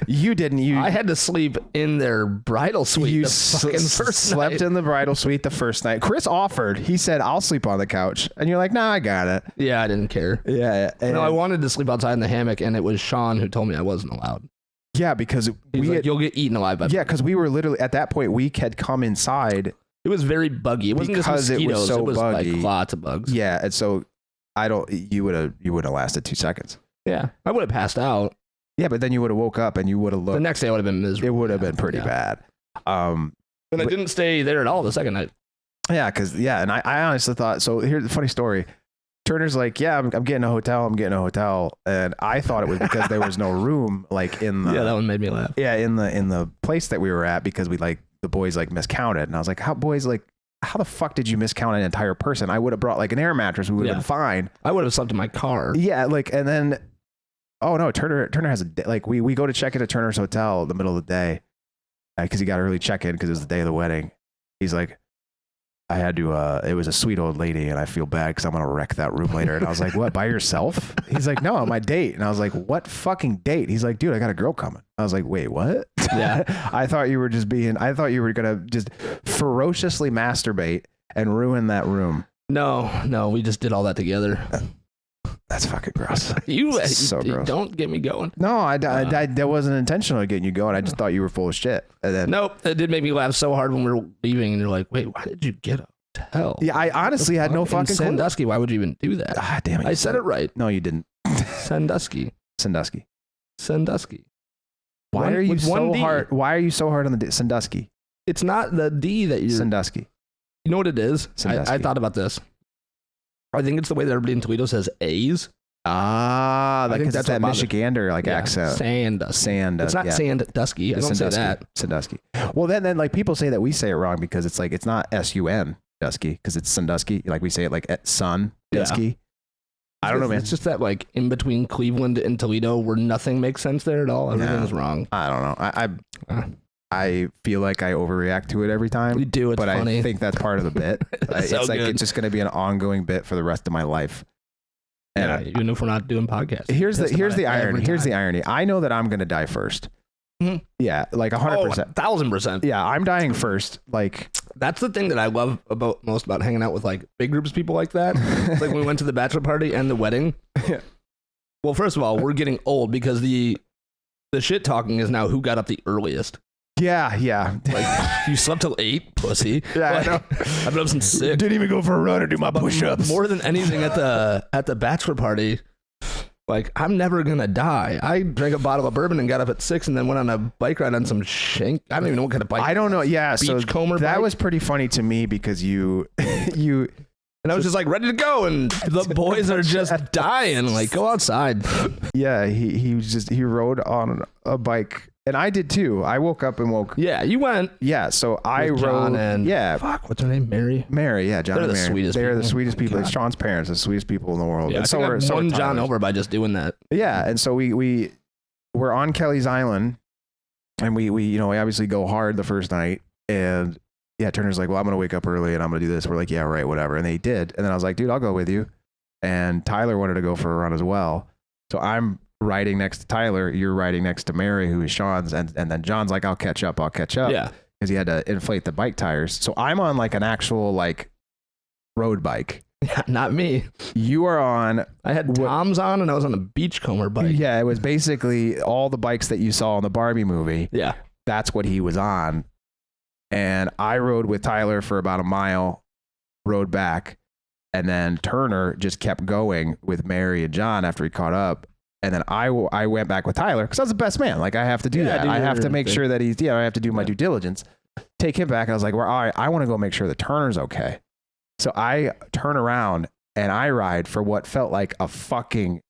You didn't. I had to sleep in their bridal suite. You slept in the bridal suite the first night. Chris offered. He said, "I'll sleep on the couch," and you're like, "Nah, I got it." Yeah, I didn't care. Yeah. No, I wanted to sleep outside in the hammock, and it was Sean who told me I wasn't allowed. Yeah, because you'll get eaten alive by. Yeah, because we were literally at that point. We had come inside. It was very buggy. It wasn't because just mosquitoes. It was buggy. Lots of bugs. Yeah, and so you would have lasted 2 seconds. Yeah, I would have passed out. Yeah, but then you would have woke up and you would have looked. The next day I would have been miserable. It would have been pretty bad. And I didn't stay there at all the second night. Yeah, and I honestly thought, so here's the funny story. Turner's like, yeah, I'm getting a hotel. And I thought it was because there was no room in the... Yeah, that one made me laugh. Yeah, in the place that we were at, because we the boys miscounted. And I was like, how the fuck did you miscount an entire person? I would have brought an air mattress. We would have been fine. I would have slept in my car. Yeah, and then, oh no, Turner has a, we go to check into Turner's hotel in the middle of the day because he got early check-in because it was the day of the wedding. He's like, I had to, it was a sweet old lady, and I feel bad because I'm going to wreck that room later. And I was like, what, by yourself? He's like, no, my date. And I was like, what fucking date? He's like, dude, I got a girl coming. I was like, wait, what? Yeah. I thought you were going to just ferociously masturbate and ruin that room. No, we just did all that together. That's fucking gross. You gross. Don't get me going. No, that wasn't intentional getting you going. I just thought you were full of shit. And then, nope, it did make me laugh so hard when we were leaving, and you're like, "Wait, why did you get a hotel?" Yeah, I honestly had no fucking clue. Sandusky. Why would you even do that? Ah, damn it! I said it right. No, you didn't. Sandusky. Why are you so hard? Why are you so hard on the Sandusky? It's not the D that you're. Sandusky. You know what it is? I thought about this. I think it's the way that everybody in Toledo says A's. Ah, I think that's that Michigander accent. Sand. It's not Sandusky. I don't say that. Sandusky. Well, then like people say that we say it wrong because it's like it's not S-U-N Dusky because it's Sandusky. Like we say it like Sun Dusky. Yeah. I don't know, man. It's just that like in between Cleveland and Toledo where nothing makes sense there at all. Everything's wrong. I don't know. I feel like I overreact to it every time. You do. It's funny. I think that's part of the bit. It's like good. It's just going to be an ongoing bit for the rest of my life. And even if we're not doing podcasts. Here's the irony. Here's the irony. I know that I'm going to die first. Mm-hmm. Yeah, like 100%. 1,000%. Yeah, I'm dying first. Like that's the thing that I love most about hanging out with like big groups of people like that. It's like when we went to the bachelor party and the wedding. Yeah. Well, first of all, we're getting old because the shit talking is now who got up the earliest. Yeah. Like you slept till 8, pussy. Yeah, like, I know. I've been up since 6. Didn't even go for a run or do my push-ups. More than anything at the bachelor party, like I'm never gonna die. I drank a bottle of bourbon and got up at 6 and then went on a bike ride on some shank. I don't even know what kind of bike. I don't know. Yeah, Beachcomber that bike. Was pretty funny to me because you. And I was just like ready to go, and the boys are just dying. Like, go outside. Yeah, he rode on a bike, and I did too. I woke up and woke. Yeah, you went. Yeah, so I rode. John and fuck, what's her name? Mary. Yeah, John. They're and the Mary. sweetest. They're the sweetest people. It's Sean's parents, the sweetest people in the world. Yeah, and so I won John over by just doing that. Yeah, and so we were on Kelly's Island, and we obviously go hard the first night, and. Yeah, Turner's like, well, I'm going to wake up early and I'm going to do this. We're like, yeah, right, whatever. And they did. And then I was like, dude, I'll go with you. And Tyler wanted to go for a run as well. So I'm riding next to Tyler. You're riding next to Mary, who is Sean's. And then John's like, I'll catch up. Yeah. Because he had to inflate the bike tires. So I'm on like an actual like road bike. Yeah, not me. You are on. I had Toms on and I was on a Beachcomber bike. Yeah, it was basically all the bikes that you saw in the Barbie movie. Yeah. That's what he was on. And I rode with Tyler for about a mile, rode back, and then Turner just kept going with Mary and John after he caught up. And then I went back with Tyler because I was the best man. Like I have to do that. I have to make sure that he's, I have to do my due diligence. Take him back. And I was like, well, all right, I want to go make sure that Turner's okay. So I turn around and I ride for what felt like a fucking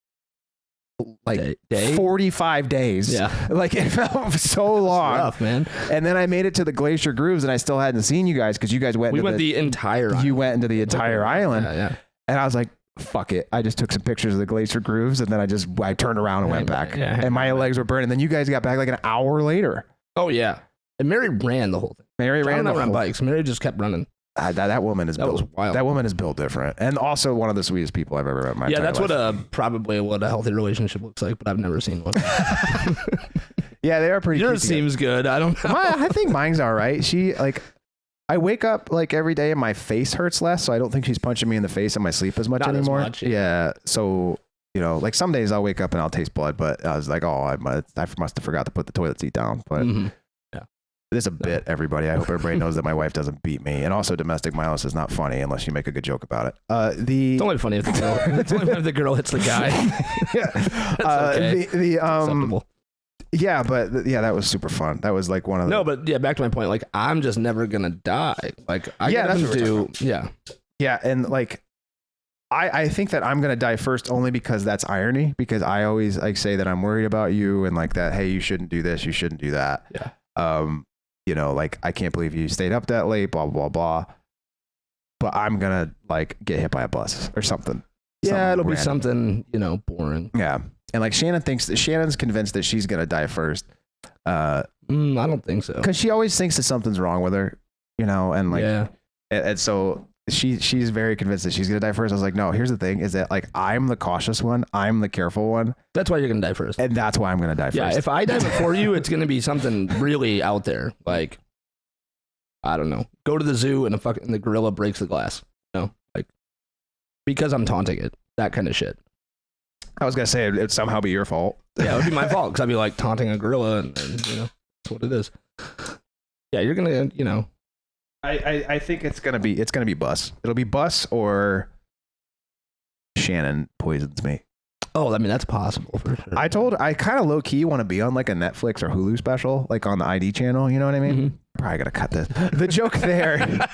day? 45 days. Yeah. Like it felt so long. Rough, man. And then I made it to the Glacier Grooves and I still hadn't seen you guys because you guys went the entire island. You went into the entire island. Yeah. And I was like, fuck it. I just took some pictures of the Glacier Grooves and then I turned around and went back. Yeah. And my legs were burning. Then you guys got back like an hour later. Oh, yeah. And Mary ran the whole thing. Mary ran on bikes. Mary just kept running. That woman is built. Was wild. That woman is built different, and also one of the sweetest people I've ever met in my entire that's life. probably what a healthy relationship looks like, but I've never seen one. Yeah, they are pretty. Yours seems good. I don't know. I think mine's all right. I wake up like every day and my face hurts less, so I don't think she's punching me in the face in my sleep as much Not anymore. As much, yeah. So like some days I'll wake up and I'll taste blood, but I was like, oh, I must have forgot to put the toilet seat down, but. Mm-hmm. This is a bit, everybody. I hope everybody knows that my wife doesn't beat me. And also, domestic violence is not funny unless you make a good joke about it. It's only funny if the girl hits the guy. Acceptable. Yeah, but that was super fun. That was like one of the. No, but yeah, back to my point. Like, I'm just never gonna die. Like, that's what do. Yeah. Yeah, and like, I think that I'm gonna die first only because that's irony. Because I always like say that I'm worried about you and like that. Hey, you shouldn't do this. You shouldn't do that. Yeah. Like I can't believe you stayed up that late, blah, blah, blah. But I'm going to like get hit by a bus or something. Yeah, it'll be something, boring. Yeah. And like Shannon's convinced that she's going to die first. I don't think so. Cause she always thinks that something's wrong with her, and like, And so she's very convinced that she's gonna die first. I was like, no, here's the thing: is that like I'm the cautious one, I'm the careful one. That's why you're gonna die first. And that's why I'm gonna die first. Yeah, if I die before you, it's gonna be something really out there. Like, I don't know, go to the zoo and the gorilla breaks the glass. Like because I'm taunting it, that kind of shit. I was gonna say it'd somehow be your fault. Yeah, it would be my fault because I'd be like taunting a gorilla, and that's what it is. Yeah, you're gonna, I think it's gonna be Bus. It'll be Bus or Shannon poisons me. Oh, I mean that's possible for sure. I kind of low key want to be on like a Netflix or Hulu special, like on the ID channel. You know what I mean? Mm-hmm. Probably gotta cut this. The joke there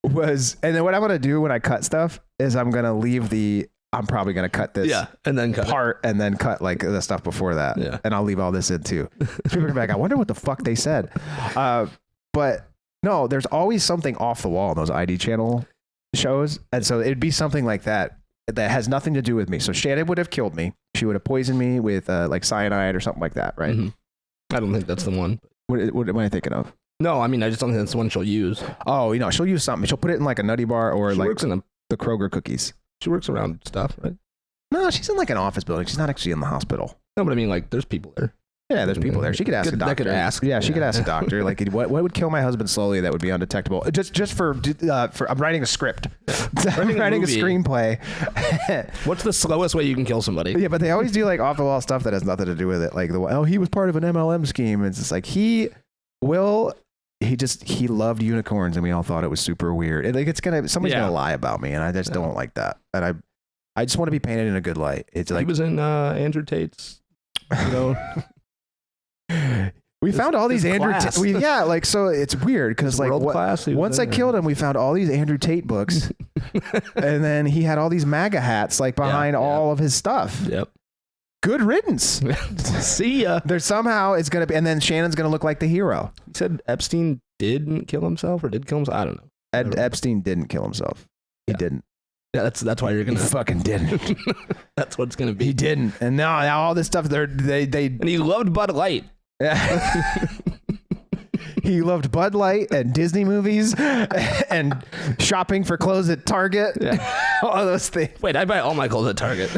was, and then what I'm gonna do when I cut stuff is I'm probably gonna cut this. Yeah, and then cut part and then cut like the stuff before that. Yeah, and I'll leave all this in too. People are like, I wonder what the fuck they said. But no, there's always something off the wall in those ID channel shows, and so it'd be something like that has nothing to do with me. So Shannon would have killed me. She would have poisoned me with like cyanide or something like that, right? Mm-hmm. I don't think that's the one. What am I thinking of? No, I mean I just don't think that's the one she'll use. Oh, she'll use something. She'll put it in like a Nutty Bar or she like works in the Kroger cookies. She works around stuff, right? No, she's in like an office building. She's not actually in the hospital. No, but I mean like there's people there. Yeah, there's people there. She could ask a doctor. That could ask. Yeah, she could ask a doctor. Like, what would kill my husband slowly that would be undetectable? Just for I'm writing a script. I'm writing a screenplay. What's the slowest way you can kill somebody? Yeah, but they always do like off the wall stuff that has nothing to do with it. Like he was part of an MLM scheme. It's just like he loved unicorns and we all thought it was super weird. And like somebody's gonna lie about me, and I just don't like that. And I just want to be painted in a good light. It's like he was in Andrew Tate's. We found all these Andrew Tate. So it's weird because like once I killed him, we found all these Andrew Tate books, and then he had all these MAGA hats like behind all of his stuff. Yep. Good riddance. See ya. There's somehow it's gonna be, and then Shannon's gonna look like the hero. He said Epstein didn't kill himself or did kill himself. I don't know. Epstein didn't kill himself. He didn't. Yeah, that's why you're gonna. He fucking didn't. That's what it's gonna be. He didn't, and now all this stuff. They and he loved Bud Light. Yeah. He loved Bud Light and Disney movies and shopping for clothes at Target. Yeah. All those things. Wait, I buy all my clothes at Target.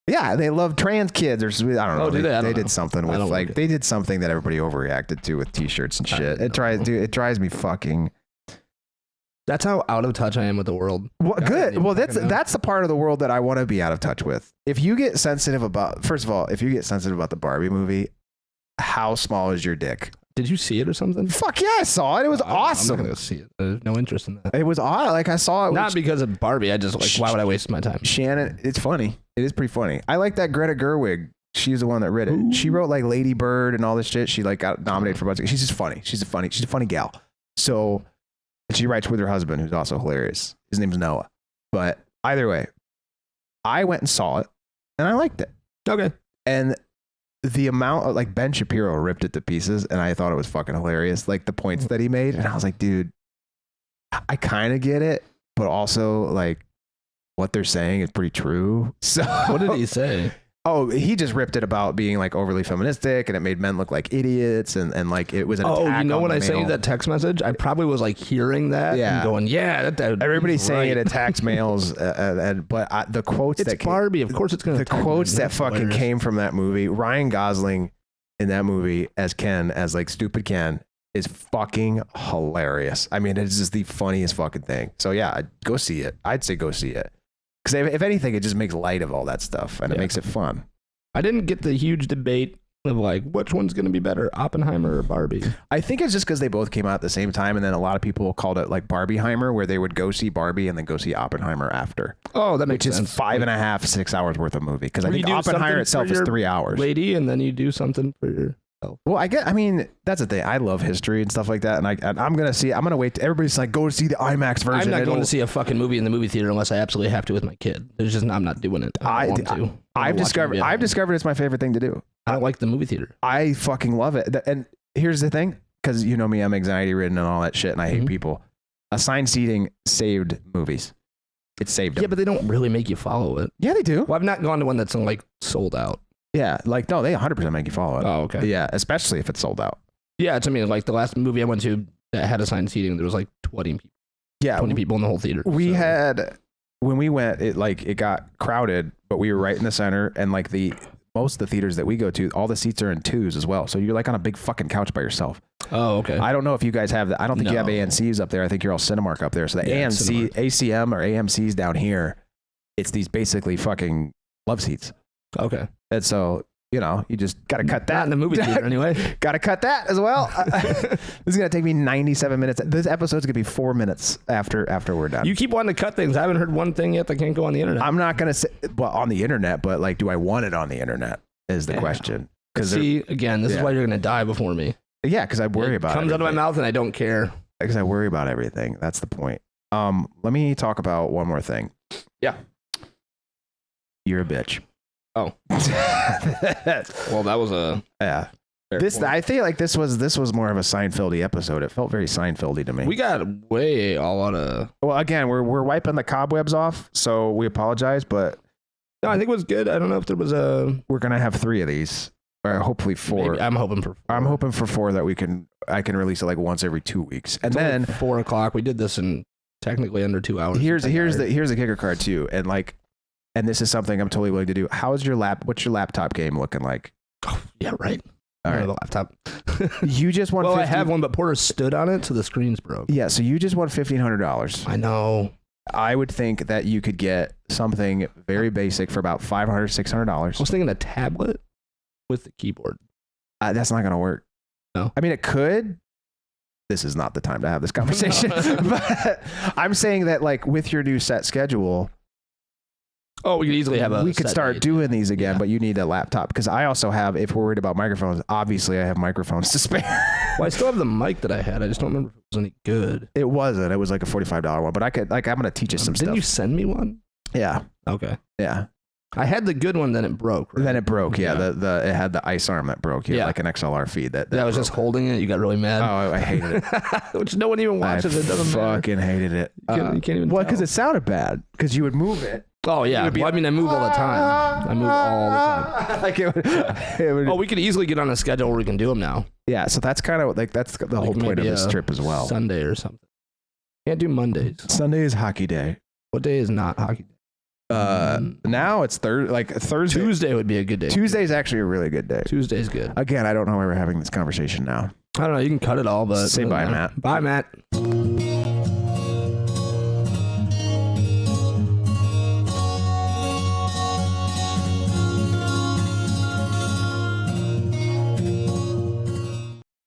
Yeah, they love trans kids, or I don't know. Oh, do they? They did something with like they did something that everybody overreacted to with T-shirts and shit. It drives me fucking. That's how out of touch I am with the world. Well, good. Well, that's the part of the world that I want to be out of touch with. If you get sensitive about, first of all, if you get sensitive about the Barbie movie, how small is your dick? Did you see it or something? Fuck yeah, I saw it. It was awesome. I'm not gonna see it. There's no interest in that. It was odd. Like I saw it. Not because of Barbie. I just like, why would I waste my time? Shannon, it's funny. It is pretty funny. I like that Greta Gerwig. She's the one that wrote it. Ooh. She wrote like Lady Bird and all this shit. She like got nominated for a bunch of. She's just funny. She's a funny gal. So she writes with her husband, who's also hilarious. His name's Noah. But either way, I went and saw it, and I liked it. Okay. And the amount of like Ben Shapiro ripped it to pieces, and I thought it was fucking hilarious. Like the points that he made, and I was like, dude, I kind of get it, but also like what they're saying is pretty true. So what did he say? Oh, he just ripped it about being like overly feministic, and it made men look like idiots, and like it was an attack. Oh, you know on when the I male. sent you that text message, I probably was like hearing that and going, yeah, that everybody's saying right. it attacks males, but the quotes it's Barbie, of course it's going to the quotes that fucking came from that movie. Ryan Gosling in that movie as Ken, as like stupid Ken, is fucking hilarious. I mean, it's just the funniest fucking thing. So yeah, go see it. I'd say go see it, because if anything, it just makes light of all that stuff, and it makes it fun. I didn't get the huge debate of like, which one's going to be better, Oppenheimer or Barbie? I think it's just because they both came out at the same time, and then a lot of people called it like Barbieheimer, where they would go see Barbie and then go see Oppenheimer after. Oh, that makes sense. Which is 5.5, 6 hours worth of movie, because I think Oppenheimer itself is 3 hours. Lady, and then you do something for your... Well, I mean, that's the thing. I love history and stuff like that, and I'm gonna wait. Everybody's like, go to see the IMAX version. I'm not going to see a fucking movie in the movie theater unless I absolutely have to with my kid. There's just I'm not doing it. I don't want to. I've discovered it's my favorite thing to do. I don't like the movie theater. I fucking love it. And here's the thing, because you know me, I'm anxiety ridden and all that shit, and I hate people. Assigned seating saved movies. It saved them. Yeah, but they don't really make you follow it. Yeah, they do. Well, I've not gone to one that's like sold out. Yeah, like no, they 100% make you follow it. Oh, okay. Yeah, especially if it's sold out. Yeah, it's I mean, like the last movie I went to that had assigned seating, there was like 20 people. Yeah. 20 people in the whole theater. We had, when we went, it got crowded, but we were right in the center, and like most of the theaters that we go to, all the seats are in twos as well. So you're like on a big fucking couch by yourself. Oh, okay. I don't know if you guys have that. I don't think you have AMCs up there. I think you're all Cinemark up there. So the AMC, ACM or AMCs down here, it's these basically fucking love seats. Okay. And so, you just got to cut that. Not in the movie theater anyway. Got to cut that as well. This is going to take me 97 minutes. This episode's going to be 4 minutes after we're done. You keep wanting to cut things. I haven't heard one thing yet that can't go on the internet. I'm not going to say, well, on the internet, but like, do I want it on the internet is the question. See, again, this is why you're going to die before me. Yeah, because I worry about it. Comes out of my mouth and I don't care. Because I worry about everything. That's the point. Let me talk about one more thing. Yeah. You're a bitch. Oh. Well, that was a This I feel like this was more of a Seinfeld-y episode. It felt very Seinfeld-y to me. We got way a lot of. Well, again, we're wiping the cobwebs off, so we apologize, but no, I think it was good. I don't know if there was a. We're gonna have 3 of these, or hopefully 4. Maybe. I'm hoping for 4. I'm hoping for 4 that I can release it like once every 2 weeks, and it's then 4 o'clock. We did this in technically under 2 hours. Here's the kicker card too, and this is something I'm totally willing to do. What's your laptop game looking like? Oh, yeah, right. All right, the laptop. You just won. Well, I have one, but Porter stood on it, so the screen's broke. Yeah, so you just won $1,500. I know. I would think that you could get something very basic for about $500, $600. I was thinking a tablet with the keyboard. That's not going to work. No. I mean, it could. This is not the time to have this conversation. But I'm saying that, like, with your new set schedule. Oh, we could easily have a. We could start doing these again, but you need a laptop because I also have. If we're worried about microphones, obviously I have microphones to spare. Well, I still have the mic that I had. I just don't remember if it was any good. It wasn't. It was like a $45 one, but I could. Like, I'm gonna teach you some stuff. Didn't you send me one? Yeah. Okay. Yeah. I had the good one, then it broke. Right? Then it broke. Yeah. It had the ice arm that broke. Yeah. Like an XLR feed that I was broke. just holding it. You got really mad. Oh, I hated it. Which no one even watches. It doesn't matter. Fucking hated it. You can't even. Well, because it sounded bad. Because you would move it. Oh yeah. Well, I mean, I move all the time. I move all the time. Like it would. Oh, we could easily get on a schedule where we can do them now. Yeah. So that's kind of like that's the whole point of this trip as well. Sunday or something. Can't do Mondays. Sunday is hockey day. What day is not hockey day? Now it's Thursday. Tuesday would be a good day. Tuesday is actually a really good day. Tuesday's good. Again, I don't know why we're having this conversation now. I don't know. You can cut it all, but say bye, Matt. Bye, Matt.